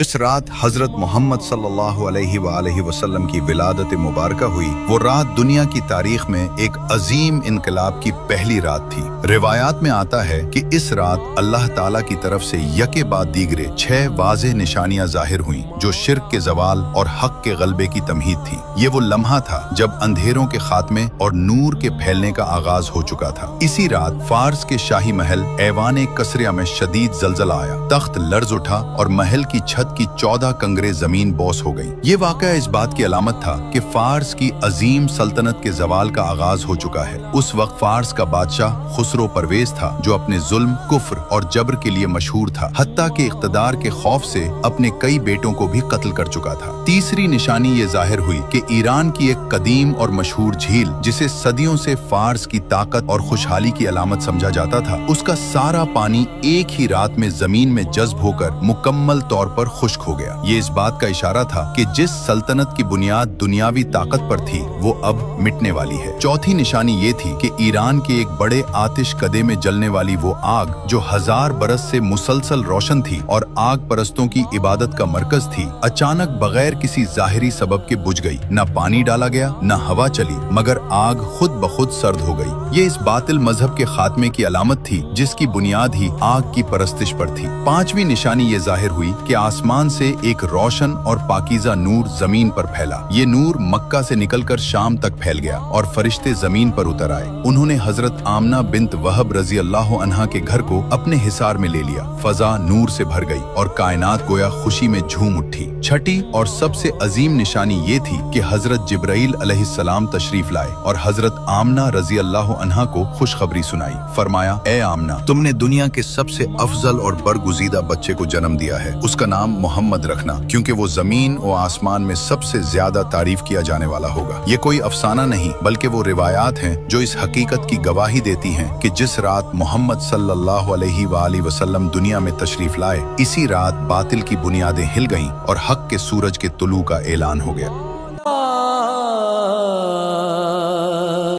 जिस रात हजरत मोहम्मद सल्लल्लाहु अलैहि वसल्लम की विलादत मुबारका हुई, वो रात दुनिया की तारीख में एक अजीम इनकलाब की पहली रात थी। रिवायात में आता है कि इस रात अल्लाह ताला की तरफ से यके बाद दीगरे 6 वाज़ेह निशानियां जाहिर हुईं, जो शिर्क के जवाल और हक के गलबे की तमहीद थी। ये वो लम्हा था जब अंधेरों के खात्मे और नूर के फैलने का आगाज हो चुका था। इसी रात फारस के शाही महल ऐवान कसरिया में शदीद जलजला आया, तख्त लर्ज उठा और महल की छत की 14 कंगरे जमीन बोस हो गई। ये वाकया इस बात की अलामत था कि फारस की अजीम सल्तनत के जवाल का आगाज हो चुका है। उस वक्त फारस का बादशाह खुसरो परवेज था, जो अपने जुल्म, कुफ्र और जबर के लिए मशहूर था, हत्ता के इख्तदार के खौफ से अपने कई बेटों को भी कत्ल कर चुका था। तीसरी निशानी ये जाहिर हुई कि ईरान की एक कदीम और मशहूर झील, जिसे सदियों से फारस की ताकत और खुशहाली की अलामत समझा जाता था, उसका सारा पानी एक ही रात में जमीन में जज्ब होकर मुकम्मल तौर पर खुश्क हो गया। ये इस बात का इशारा था कि जिस सल्तनत की बुनियाद दुनियावी ताकत पर थी, वो अब मिटने वाली है। चौथी निशानी ये थी कि ईरान के एक बड़े आतिश कदे में जलने वाली वो आग, जो 1000 बरस से मुसलसल रोशन थी और आग परस्तों की इबादत का मरकज थी, अचानक बगैर किसी जाहिरी सबब के बुझ गई। न पानी डाला गया, न हवा चली, मगर आग खुद ब खुद सर्द हो गई। ये इस बातिल मजहब के खात्मे की अलामत थी, जिसकी बुनियाद ही आग की परस्तिश पर थी। पांचवी निशानी ये जाहिर हुई कि आसमान से एक रोशन और पाकीज़ा नूर जमीन पर फैला। ये नूर मक्का से निकलकर शाम तक फैल गया और फरिश्ते जमीन पर उतर आए। उन्होंने हजरत आमना बिन्त वहब रजी अल्लाह अन्हा के घर को अपने हिसार में ले लिया। फजा नूर से भर गई और कायनात गोया खुशी में झूम उठी। छठी और सबसे अजीम निशानी ये थी कि हजरत जिब्राइल अलैहिस्सलाम तशरीफ लाए और हजरत आमना रजी अल्लाह अन्हा को खुशखबरी सुनाई। फरमाया, ए आमना, तुमने दुनिया के सबसे अफजल और बरगुजीदा बच्चे को जन्म दिया है। उसका नाम मोहम्मद रखना, क्योंकि वो जमीन और आसमान में सबसे ज्यादा तारीफ किया जाने वाला होगा। ये कोई अफसाना नहीं, बल्कि वो रिवायात हैं जो इस हकीकत की गवाही देती हैं कि जिस रात मोहम्मद सल्लल्लाहु अलैहि वसल्लम दुनिया में तशरीफ लाए, इसी रात बातिल की बुनियादें हिल गईं और हक के सूरज के तुलू का ऐलान हो गया।